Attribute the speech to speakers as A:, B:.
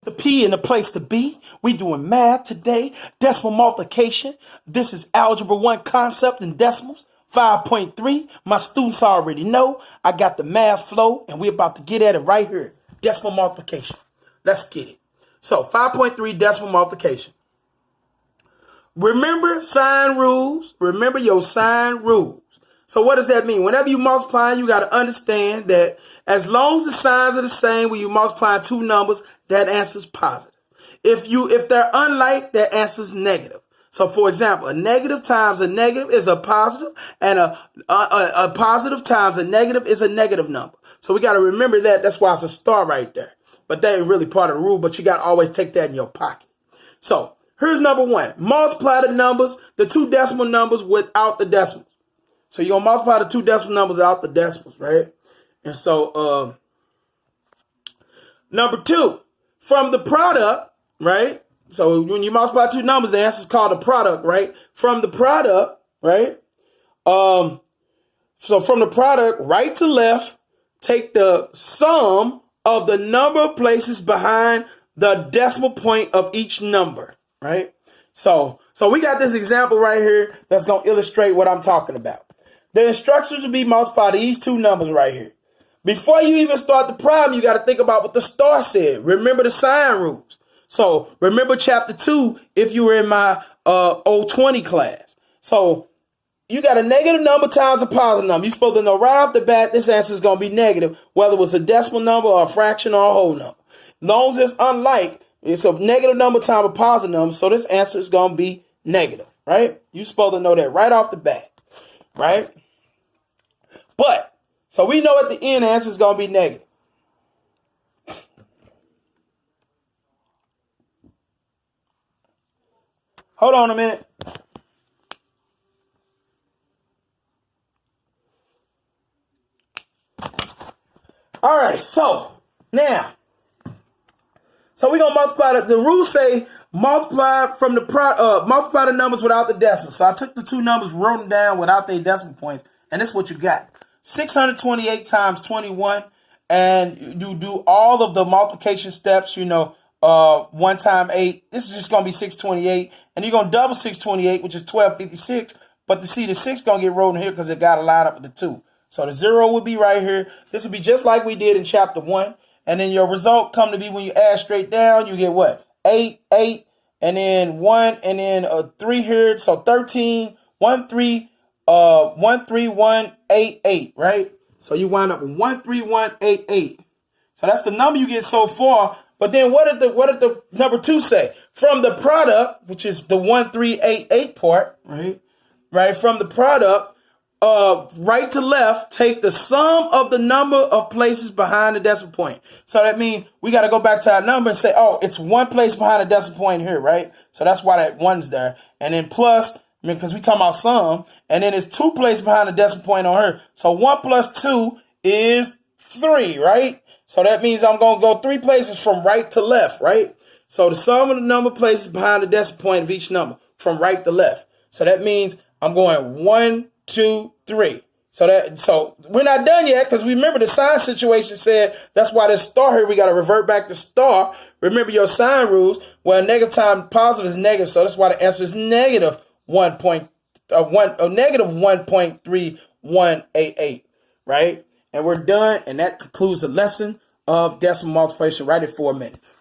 A: The P in the place to be. We doing math today. Decimal multiplication. This is Algebra 1 concept in decimals. 5.3. My students already know. I got the math flow and we're about to get at it right here. Decimal multiplication. Let's get it. So 5.3 decimal multiplication. Remember sign rules. Remember your sign rules. So what does that mean? Whenever you multiply, you got to understand that as long as the signs are the same when you multiply two numbers, that answer's positive. If they're unlike, that answer's negative. So for example, a negative times a negative is a positive, and a positive times a negative is a negative number. So we got to remember that. That's why it's a star right there. But that ain't really part of the rule, but you got to always take that in your pocket. So here's number one. Multiply the numbers, the two decimal numbers without the decimals. So you're going to multiply the two decimal numbers without the decimals, right? And so number two, from the product, right? So when you multiply two numbers, the answer is called a product, right? From the product, right? So from the product, right to left, take the sum of the number of places behind the decimal point of each number, right? So we got this example right here that's going to illustrate what I'm talking about. The instructions will be multiply these two numbers right here. Before you even start the problem, you got to think about what the star said. Remember the sign rules. So remember chapter 2 if you were in my 020 class. So you got a negative number times a positive number. You're supposed to know right off the bat this answer is going to be negative, whether it was a decimal number or a fraction or a whole number. As long as it's unlike, it's a negative number times a positive number, so this answer is going to be negative, right? You're supposed to know that right off the bat, right? But so we know at the end the answer is going to be negative. Hold on a minute. All right, so now, we're going to multiply. The rules say multiply from the multiply the numbers without the decimal. So I took the two numbers, wrote them down without their decimal points, and this is what you got. 628 times 21, and you do all of the multiplication steps, 1 times 8. This is just going to be 628, and you're going to double 628, which is 1256, but to see the 6 going to get rolled in here because it got to line up with the 2. So the 0 would be right here. This would be just like we did in chapter 1, and then your result come to be when you add straight down, you get what? 8, 8, and then 1, and then 3 here, so 13, 1, 3, 13188, right? So you wind up with 13188. So that's the number you get so far. But then what did the number 2 say? From the product, which is the 1388 part, right? Right, from the product, right to left, take the sum of the number of places behind the decimal point. So that means we got to go back to our number and say, oh, it's one place behind the decimal point here, right? So that's why that 1's there. And then plus, because we talking about sum, and then it's 2 places behind the decimal point on her. So 1 plus 2 is 3, right? So that means I'm going to go 3 places from right to left, right? So the sum of the number of places behind the decimal point of each number from right to left. So that means I'm going 1, 2, 3. So we're not done yet because remember the sign situation said that's why this star here, we got to revert back to star. Remember your sign rules. Well, negative times positive is negative. So that's why the answer is negative 1.3188, right? And we're done. And that concludes the lesson of decimal multiplication right at 4 minutes.